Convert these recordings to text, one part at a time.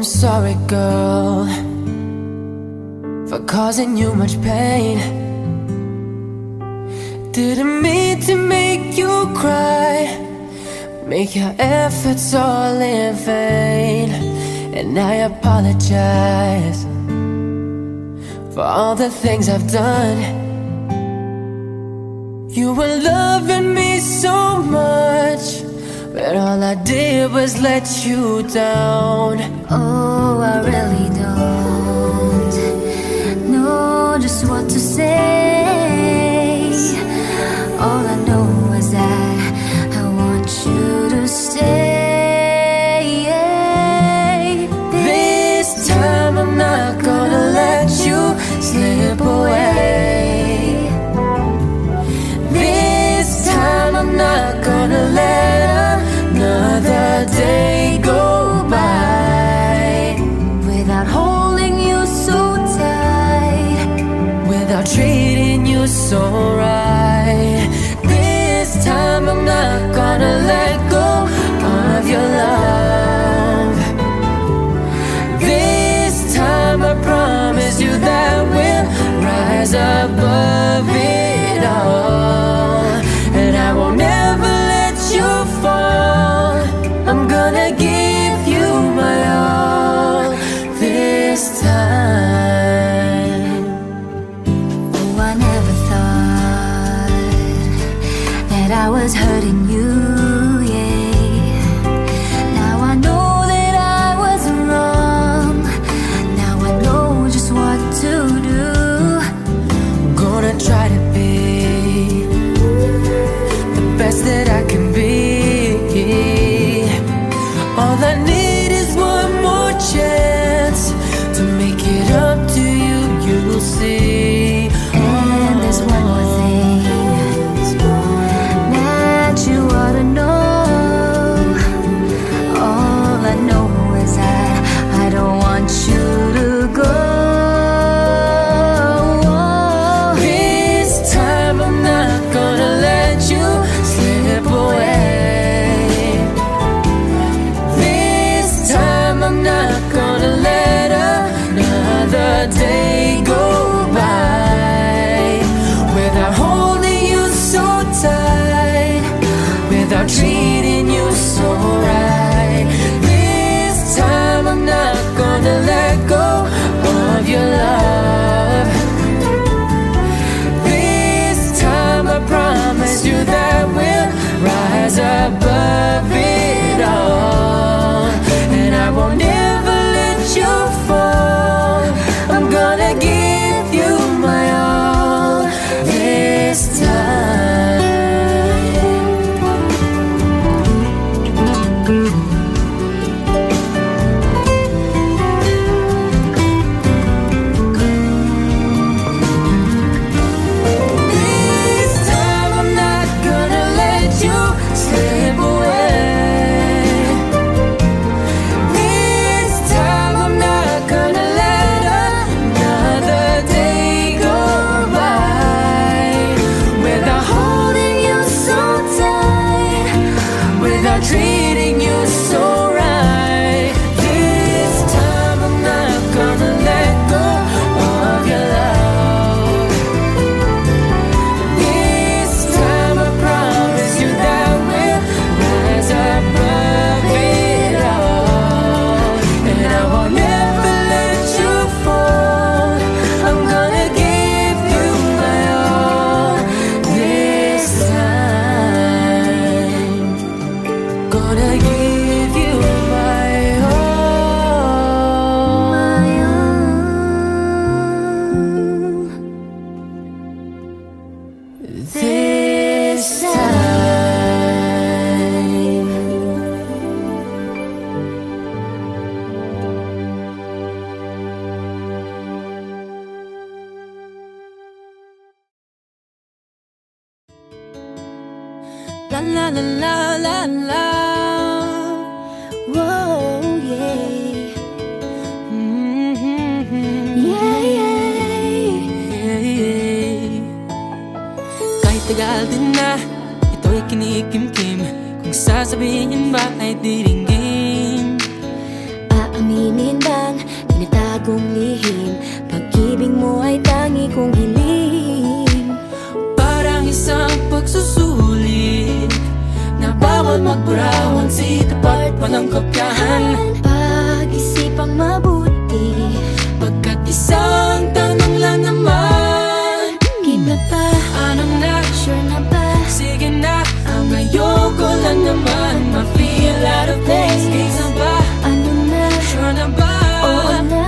sorry, girl, for causing you much pain. Didn't mean to make you cry, make your efforts all in vain. And I apologize for all the things I've done. You were loving me so much, but all I did was let you down. Oh, I really don't know just what to say. All I know is that I want you to stay. This time I'm not gonna let you slip away. This time I'm not gonna let another day go by without holding you so tight, without treating you so right. This time I'm not gonna let go of your love. This time I promise you that we'll rise above it all, and I won't ever let you fall. I'm gonna give you my all this time. Oh, I never thought that I was hurting you, yeah. Now I know that I was wrong. Now I know just what to do. I'm gonna try to be the best that I can be. All I need is one more chance to make it up to you, you'll see. And there's one more thing that you ought to know. All I know is that I don't want you to go. This time I'm not gonna let you slip away. This time I'm not gonna let another day go by without holding you so tight, without treating you so right. This time I'm not gonna let go of your love. This time I promise you that we'll rise above it all, and I won't ever let you fall. I'm gonna give you my all this time. This time I'm not gonna let you slip away. This time I'm not gonna let another day go by without holding you so tight, without treating you so right. This time I'm not gonna let go of your love. This time I promise you that we'll rise above it all, and I won't ever let you fall. I'm gonna give you my all this time. Gonna give you my all, My own. this time. La la la la la la. Whoa, yeah. Yeah, yeah. Kahit tagal din na, ito'y kinikimkim. Kung sasabihin ba ay diringgin, Aaminin kong lihim, pag-ibig mo ay tangi kong hiling. Parang isang pagsusulit na bawal magburawan, sitapat pa ng kopyahan. Pag-isipang mabuti, pagkat isang tanong lang naman. Game na ba? Anong na? Sure na ba? Sige na, ang ayoko lang naman ma-feel out of place. Game na ba? Ano na? Sure na ba? Oo na.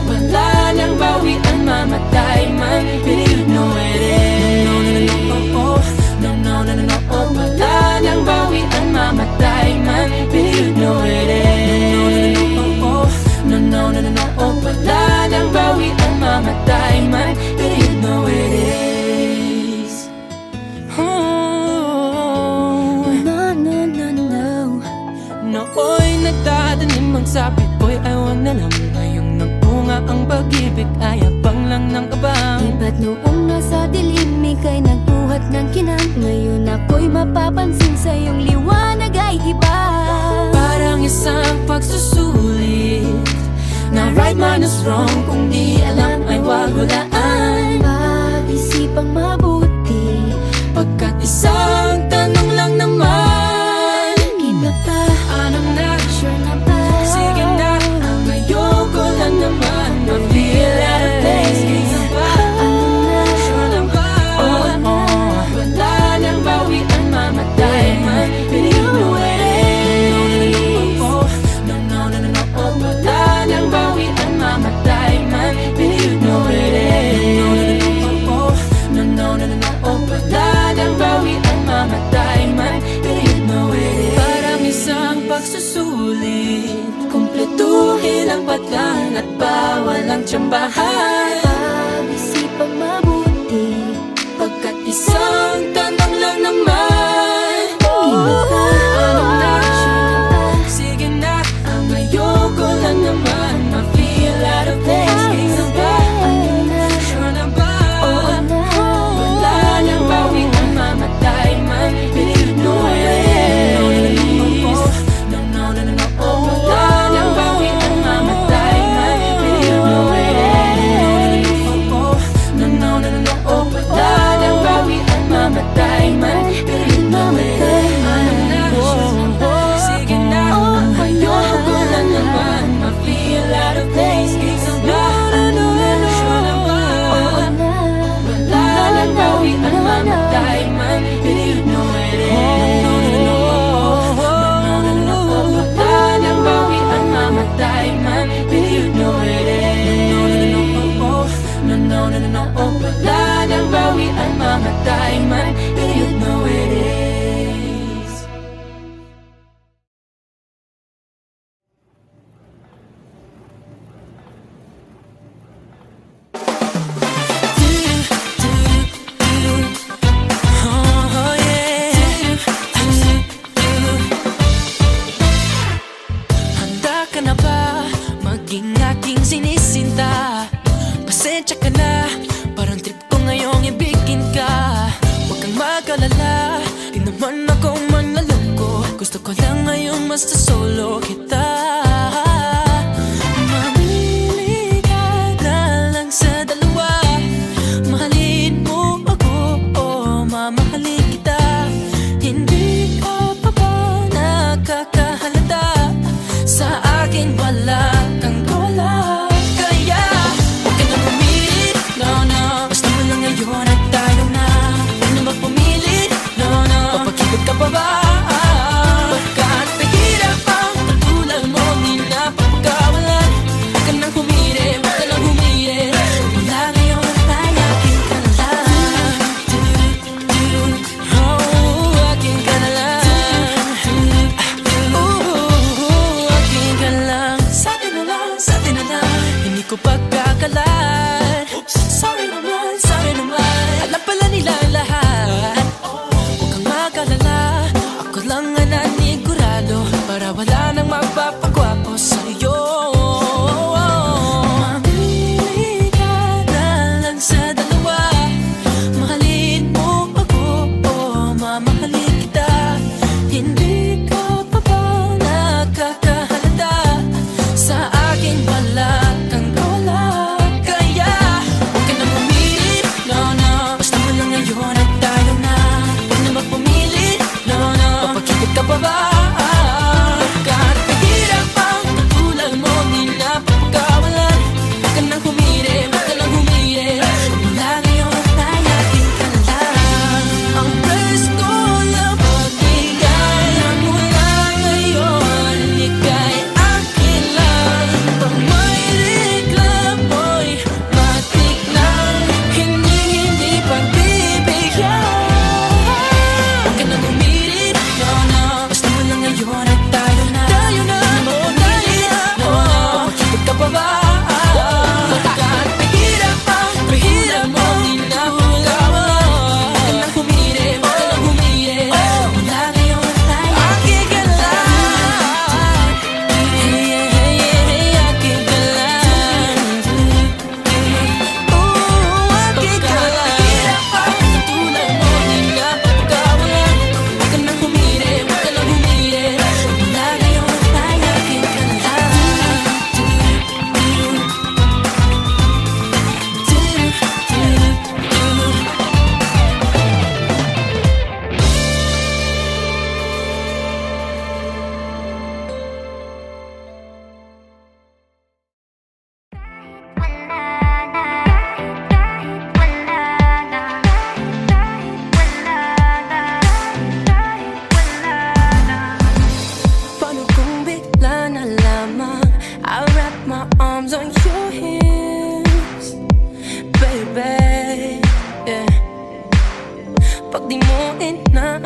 Wala nang bawian, mamatay man, but you know it is. No, no, no, no, oh, oh. No, no, no, no, no, oh. Wala nang bawian, mamatay man, but you know it is. No, no, no, no, oh, oh. No, no, no, no, no, oh. Wala nang bawian, mamatay man, but you know it is. Oh. No, no, no, no. Nooy nagdadanim ang sabi ko'y ayaw na lang. Ngayong nagbunga ang pag-ibig ay abang lang ng kabang. Di ba't noong nasa dilim ika'y nagbuhat ng kinang? Ngayon ako'y mapapansin sa iyong liwanag ay iba. Parang isang pagsusulit na right minus wrong, kung di alam ay wag hulaan. Pag-isipang mabuti, pagkat isang tanong lang naman. Game na ba? Anong na? Sure na ba? Sige na, ang ayoko lang naman ma-feel out of place. Game na ba? Ano na? Sure na ba? Oo na. Wala nang bawian, mamatay man, but you know it is. No, no, no, no, no, oh. Wala nang bawian, mamatay man, but you know it is. No, no, no, no, no, oh. Wala nang bawian, mamatay man, but you know it is. Parang isang pagsusulit, kumpletuhin ang patlang at bawal ang tsambahan. Pag-isipang mabuti, Pagkat isang tanong lang naman. Game na ba? Anong na? Sure na ba? Sige na, ang ayoko lang naman ma-feel out of place. Game na ba? Ano na? Sure na ba? Oo na. Wala nang bawian, mamatay man, but you know it is. No, no, no, no, no, oh. Wala nang bawian, mamatay man, but you know it is. No, no, no, no, no, oh. Wala nang bawian, mamatay man, but you know it is. Anong na? Sige na, ang ayoko lang naman ma-feel out of place. Game na ba? Sure na ba? Oo na. Wala nang bawian, mamatay man, but you know it is. Wala nang bawian, mamatay man, but you know it is. No, no, no, no, no, oh. Wala nang bawian, mamatay man, but you know it is. Oh, yeah. Handa ka na ba maging aking sinisinta? Pasensya ka na, parang trip ko ngayong ibigin ka. Huwag kang mag-alala, di naman ako manlaloko. Gusto ko lang ngayong mas solo kita. Mamili ka na lang sa dalawa. Mahalin mo ako o mamahalin kita. Hindi ka pa ba nakakahalata? Sa akin wala kang wala. Kaya huwag ka na pumilit, no, no. Basta mo lang ngayon at tayo na. Huwag na magpumilit, no, no. Papakipag ka pa ba? Pagkat mahirap ang katulad mo.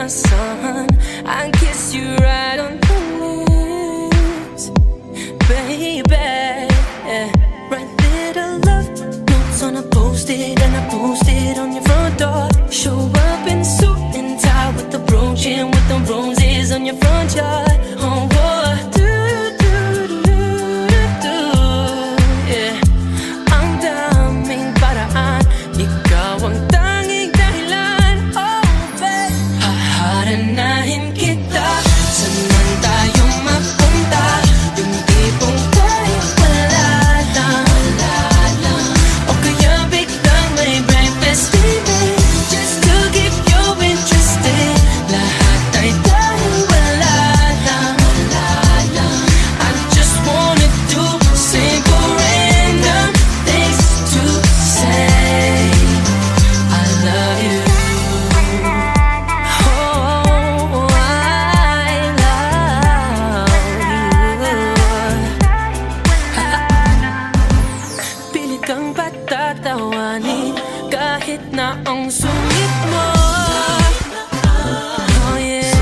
my son. I kiss you right on the lips, baby. Write little love notes on a post-it, and I post it on your front door. Show up in suit and tie with the brooch and with the roses on your front yard. Oh, what do, yeah. Ang daming paraan, ikaw ang tanging dahilan. Oh, babe, haharanahin kita. Saan man tayo mapunta, yung tipong kahit wala lang, o kaya biglang may breakfast TV, just to keep you interested. Lahat ay dahil wala lang. I just wanna do simple random things to say I love you. Oh, I love you. Pilit kang patatawanin kahit na ang sungit mo. Oh, yeah.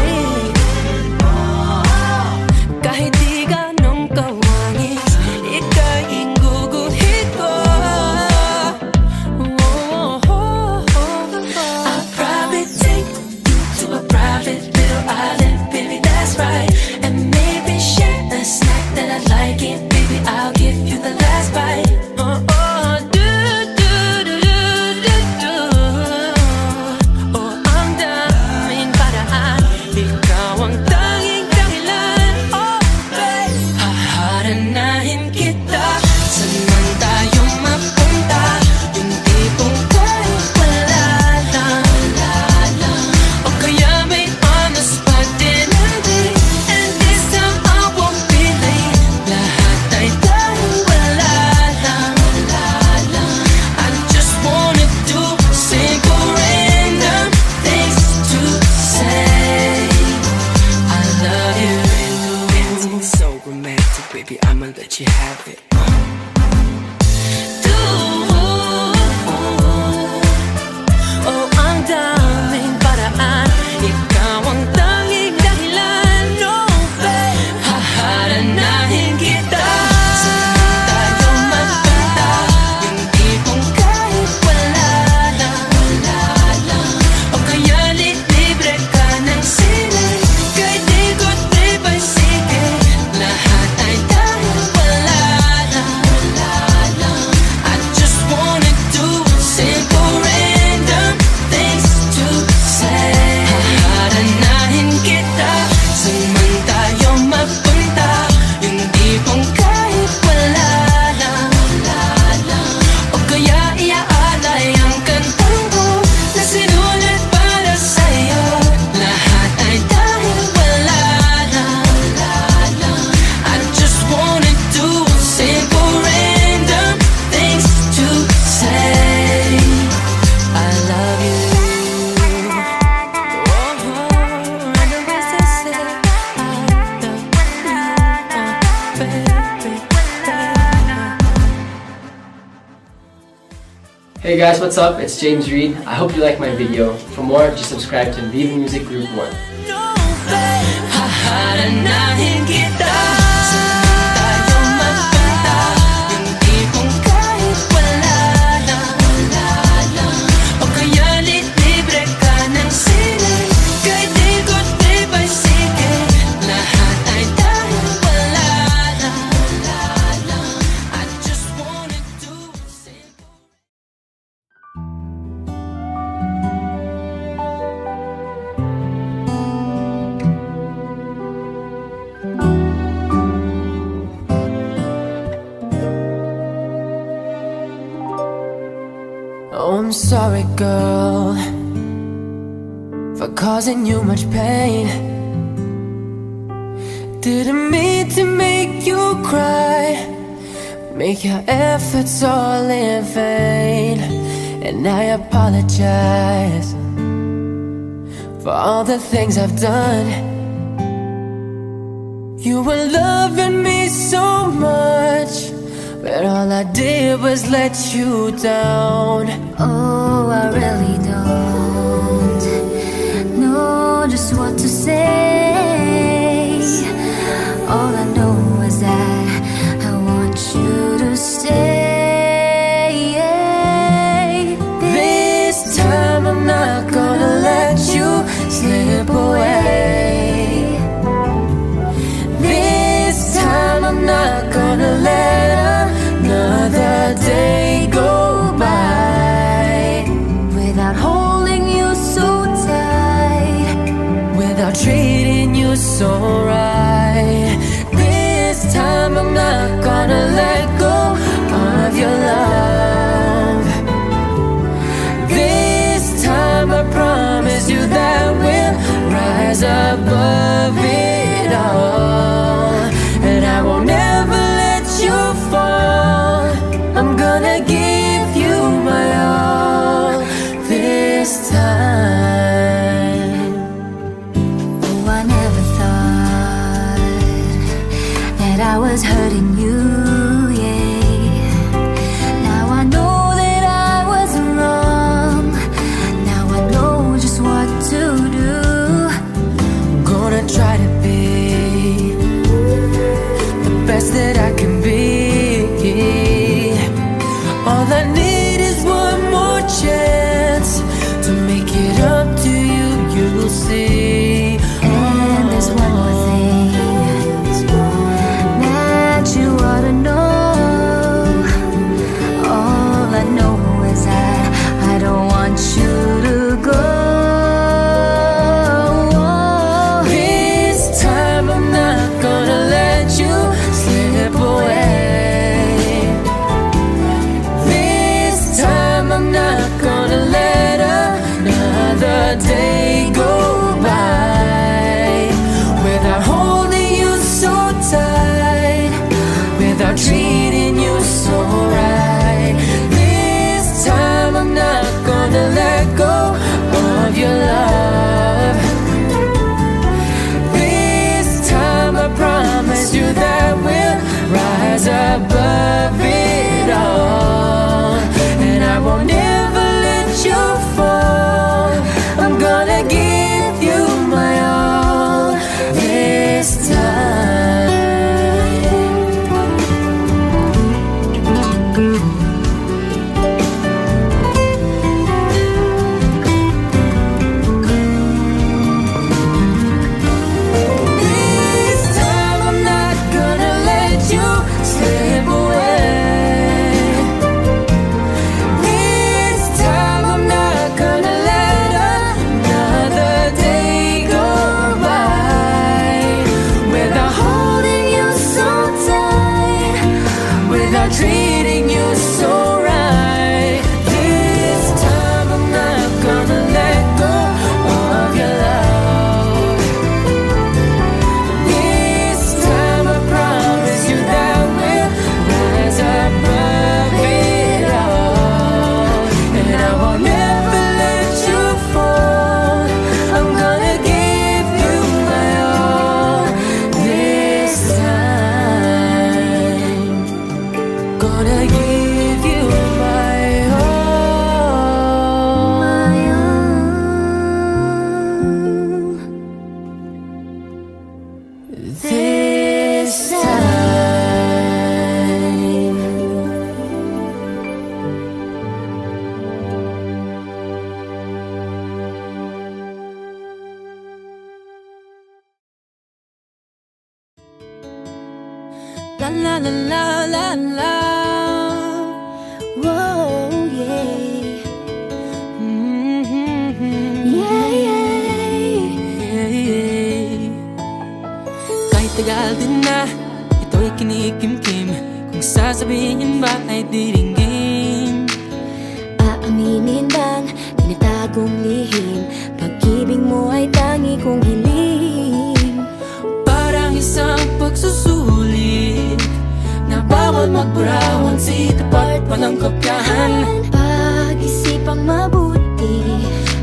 Kahit di ganong kawangis, ika'y guguhit ko. I'll probably take you to a private little island, baby, that's right. And maybe share a snack that I like it, baby, I'll give you the last bite. Oh, ang daming paraan, ikaw ang tanging dahilan. Oh, babe, haharanahin kita. Saan man tayo mapunta, yung tipong kahit wala lang, o kaya may on-the-spot dinner date, and this time I won't be late. Lahat ay dahil wala lang. I just wanna do simple random things to say I love you. It's so romantic, baby, I'ma let you have it. Oh, ang daming paraan, ikaw ang tanging dahilan. No, babe, haharanahin kita. Saan tayo magpunta, yung tipong kahit wala lang, o kaya libre ka ng sine, kahit di ko tripay sige. Lahat ay dahil wala lang. I just wanna do simple random things to say. Haharanahin kita. Saan man tayo mapunta, yung tipong kahit wala lang, o kaya iaalay ang kantang ko na sinulat para sa'yo. Lahat ay dahil wala lang. I just wanna do simple random things to say I love you. Random things to say I love you, baby. Hey guys, what's up? It's James Reed. I hope you like my video. For more, just subscribe to Viva Music Group 1. No, babe, haharanahin kita. Saan tayo magpunta, yung tipong kahit wala lang, o kaya libre ka ng sine, kahit di ko tripay sige. Lahat ay dahil wala lang. I just wanna do simple. Oh, I'm sorry, girl, for causing you much pain. Didn't mean to make you cry, make your efforts all in vain. And I apologize for all the things I've done. You were loving me so much, but all I did was let you down. Oh, I really don't know just so right. This time I'm not gonna let go of your love. This time I promise you that we'll rise above it all, and I won't ever let you fall. I'm gonna give you my all this time. Oh, I never thought that I was hurting you, yeah. Now I know that I was wrong. Now I know just what to do. Gonna try to be the best that I can be. All I need is one more chance to make it up to you, you'll see. And there's one more thing that you ought to know. All I know is that I don't want you to go. This time I'm not gonna let you slip away. This time I'm not gonna let another day go by without holding you so tight, without treating you so right. This time I'm not gonna let go of your love. This time I promise you that we'll rise above it all, and I won't ever let you fall. I'm gonna give you my all this time. This time I'm not gonna let you slip away. This time I'm not gonna let another day go by without holding you so tight, without treating you so right. This time I'm not gonna let go of your love. This time I promise you that we'll rise above it all, and I won't ever let you fall. I'm gonna give you my all this time. Gonna give you my all. This time. La la la la la la. Whoa, yeah. Yeah, yeah. Kahit tagal din na, ito'y kinikimkim. Kung sasabihin ba ay diringgin. Aaminin bang tinatagong lihim? Pag-ibig mo ay tangi kong hiling. Parang isang pagsusulit na bawal magburawan, si tapat walang kopyahan. Pag-isipang mabuti,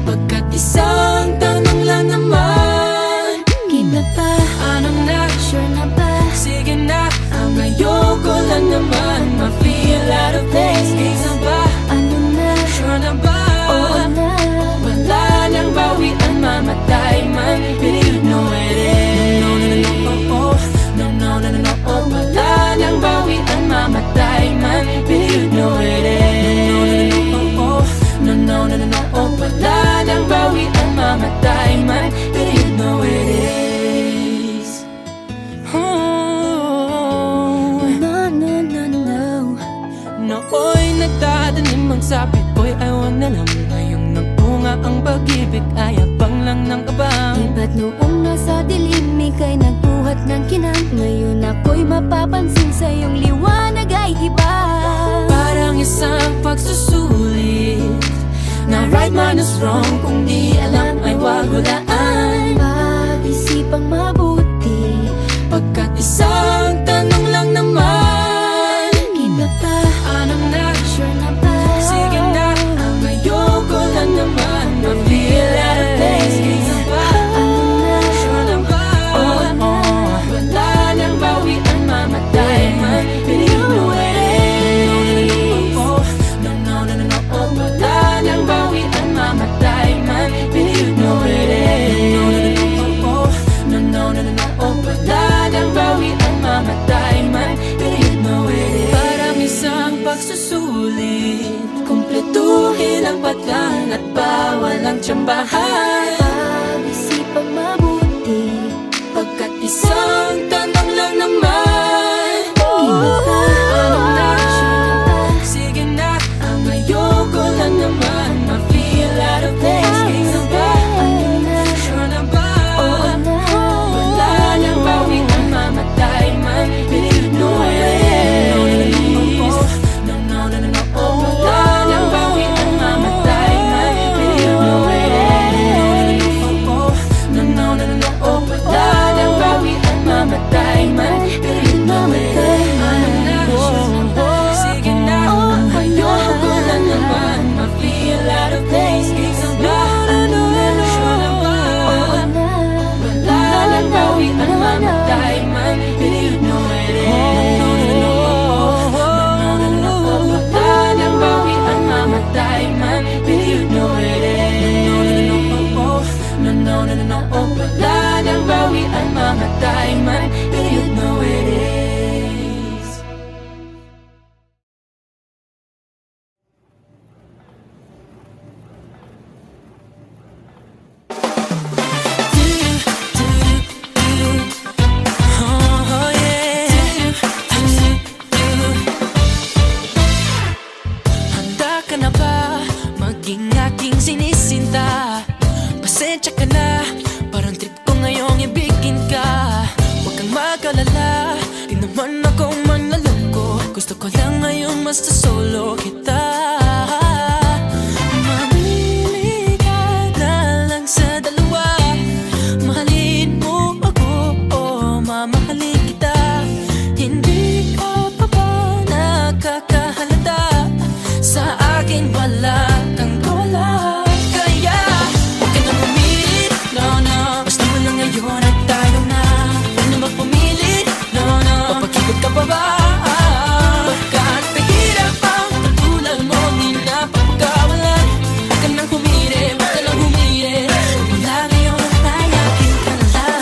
Pagkat isang tanong lang naman, keep na ba? ano na? Sure na ba? Sige na, ang ayoko lang naman ma-feel out of place. Game na ba? Ano na? Sure na ba? Oo na. Wala nang bawian, mamatay man, but you know it is. No, no, no, no, oh, oh. No, no, no, no, no, oh. Wala nang bawian, mamatay man, but you know it is. No, no, no, no, oh, oh. No, no, no, no, no, oh. Wala nang bawian, mamatay man, but you know it is. Oh. No, no, no, no. Nooy nagdadanim ang sapit ko'y ayaw na lang. Ngayong nagbunga ang pag-ibig ay abang lang ng kabang. Di ba't noong nasa dilim ika'y nagbuhat ng kinang. Ngayon ako'y mapapansin sa iyong liwanag ay iba. Parang isang pagsusulit na right minus wrong. Kung di alam ay wag hulaan. Pag-isipang mabuti, pagkat isang tanong lang naman. Kita pa, Anong na? sure na ba? Sige na, ang ayoko lang naman ma-feel out of place. Kaya ba? Ano na? Sure na ba? Wala nang bawian, mamatay man. But you know it is. No. Wala nang bawian, mamatay man. But you know it is. No. Wala nang bawian, mamatay man. But you know it is. Parang isang pagsusulit, kumpletuhin ang patlang at bawal ang tsambahan. Pag-isipang mabuti, Pagkat isang tanong lang naman. Kita pa, Anong na? sure na ba? Sige na, ang ayoko lang naman ma-feel out of place. Kaya ba? Ano na? Sure na ba? Oo na. Wala nang bawian, mamatay man. But you know it is. No. Wala nang bawian, mamatay man. But you know it is. No. Wala nang bawian, mamatay man. But you know it is. Sige na, ang ayoko lang naman ma-feel out of place. Kaya ba? Sure na ba? Oo na. Wala nang bawian, mamatay man. But you know it is. Wala nang bawian, mamatay man. But you know it is. No. Wala nang bawian, mamatay man. But you know it is. Handa ka na ba maging aking sinisinta? Pasensya ka na, parang trip ko ngayong ibigin ka. Huwag kang mag-alala, di naman ako manlaloko. Gusto ko lang ngayong mas solo kita. Mamili ka na lang sa dalawa. Mahalin mo ako o mamahalin kita. Hindi ka pa ba nakakahalata? Sa akin wala kang wala. Kaya huwag ka nang umilit, no. Basta mo lang ngayon at tayo na. Huwag na magpumilit, no. Papakikot ka pa ba? Pagkat pahirap ang katulad mo, di na papagawalan. Huwag ka nang humiri, huwag ka nang humiri. Wala ngayon ay akin ka na lang.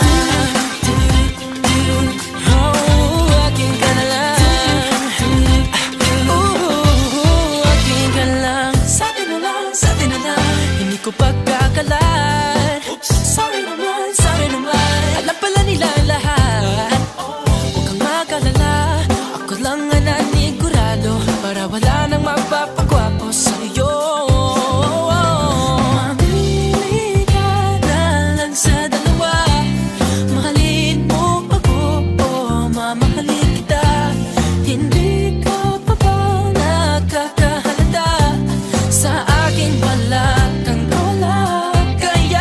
Oh, akin ka na lang. Akin ka lang. Sa atin na lang, hindi ko pagkakalat. Sorry naman, alam pala nila lahat. Huwag kang mag-alala, ako lang ang nanigurado, para wala nang mapapagwapo sa'yo. Mamili ka na lang sa dalawa. Mahalin mo ako o mamahalin kita. Hindi ka pa ba nakakahalata? Sa akin wala kang wala. Kaya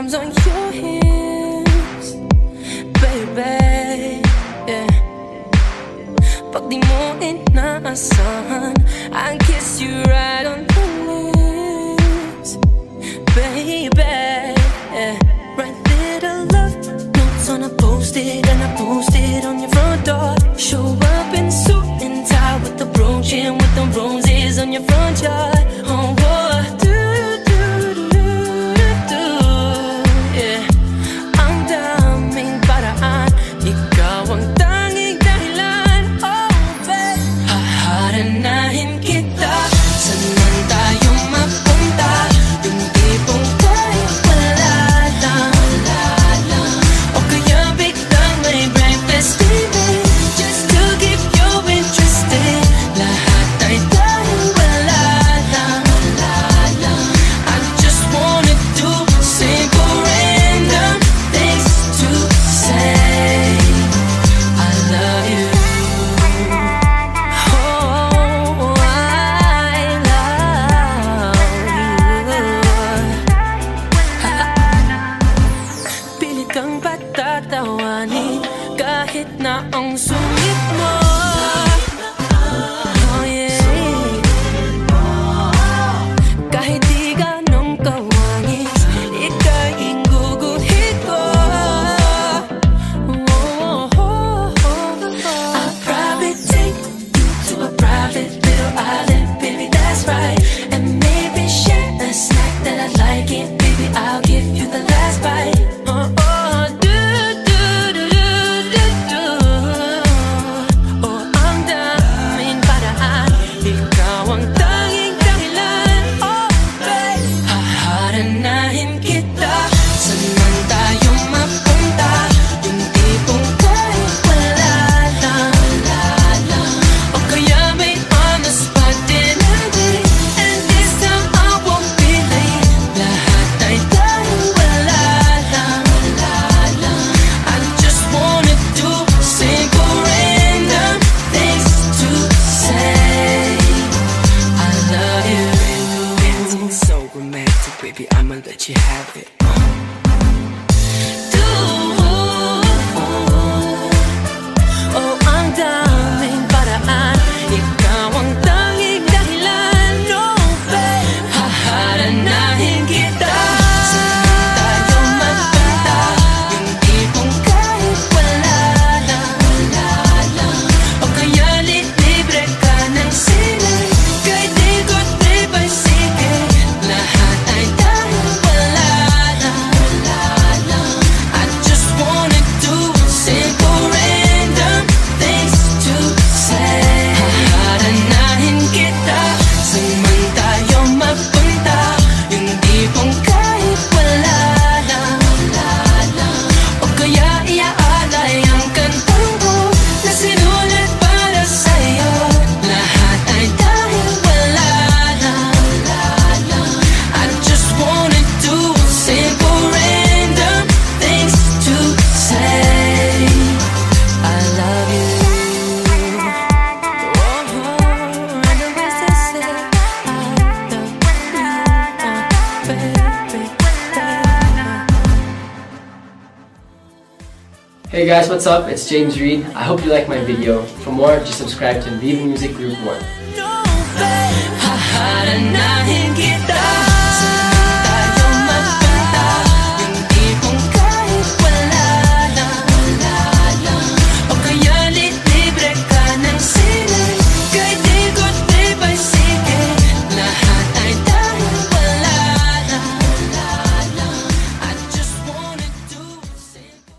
thumbs on your hips, baby, yeah. Pag di mo inaasahan, I kiss you right on the lips, baby, yeah. Write little love notes on a post-it, and I post it on your front door. Show up in suit and tie with the brooch and with the roses on your front yard. Oh, what do, yeah. Ang daming paraan, ikaw ang tanging dahilan. Oh, babe, haharanahin kita. Saan man tayo mapunta, yung tipong kahit wala lang, o kaya biglang may breakfast TV, just to keep you interested. Lahat ay dahil wala lang. I just wanna do simple random things to say I love you. Oh, I love you. Pilit kang patatawanin kahit na ang sungit mo. Oh, yeah. Kahit di ganong kawangis, ika'y guguhit ko. I'll probably take you to a private little island, baby, that's right. And maybe share a snack that I like it, baby, I'll give you the last bite. Oh, ang daming paraan, ikaw ang tanging dahilan. Oh, babe, haharanahin kita. Saan man tayo mapunta, yung tipong kahit wala lang, o kaya may on-the-spot dinner, and this time I won't be late. Lahat ay dahil wala lang. I just wanna do simple random things to say I love you. It's so romantic, baby, I'ma let you have it. Oh, ang daming paraan, ikaw ang tanging dahilan. No, babe, haharanahin kita. Saan tayo magpunta, yung tipong kahit wala lang, o kaya libre ka ng sine, kahit ikot tripay sige. Lahat ay dahil wala lang. I just wanna do simple random things to say haharanahin kita. Saan man tayo mapunta, yung tipong kahit wala lang, o kaya iaalay ang kantang ko na sinulat para sa'yo. Lahat ay dahil wala lang. I just wanna do simple random things to say I love you. Random things to say I love you, baby. Hey guys, what's up? It's James Reid. I hope you like my video. For more, just subscribe to Viva Music Group 1. No, babe, haharanahin kita. Saan tayo magpunta, yung tipong kahit wala lang, o kaya libre ka ng sine, kahit ikot tripay sige. Lahat ay dahil wala lang. I just wanna do simple.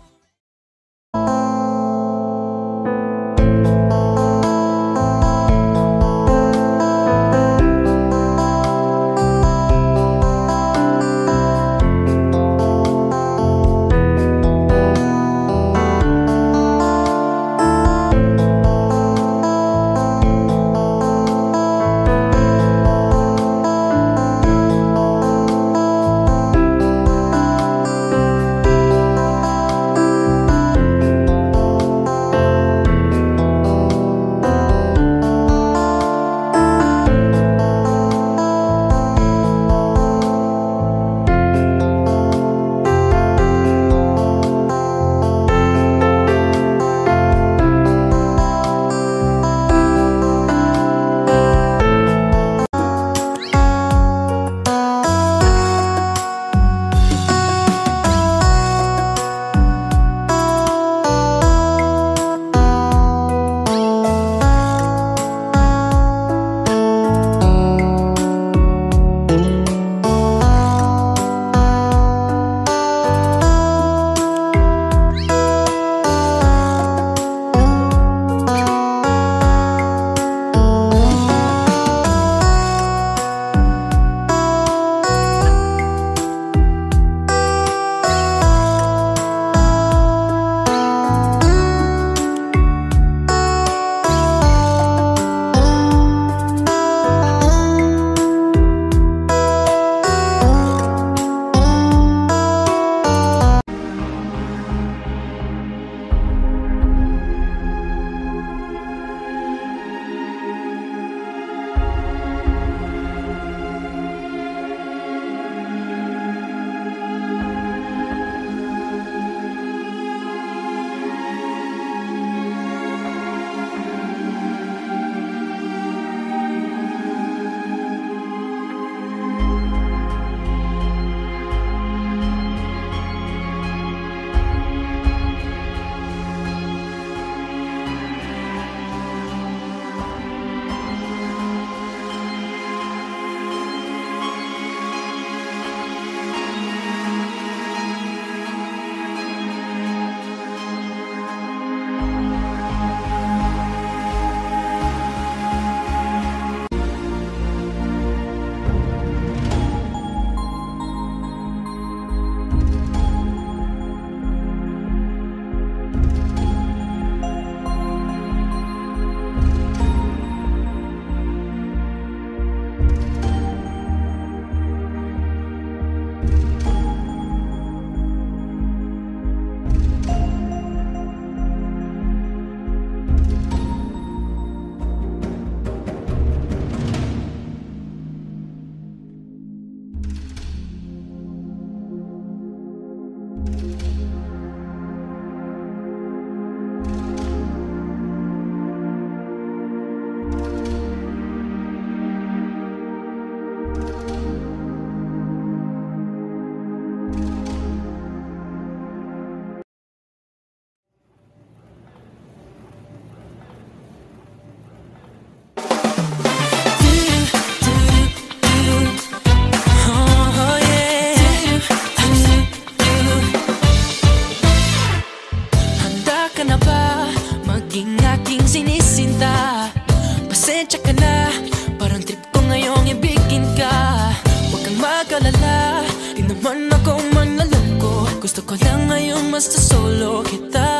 Gusto ko lang ngayong basta solo kita.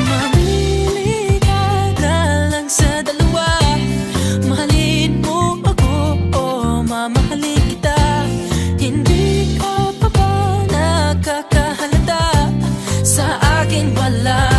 Mamili ka na lang sa dalawa. Mahalin mo ako o mamahalin kita. Hindi ka pa ba nakakahalata? Sa akin wala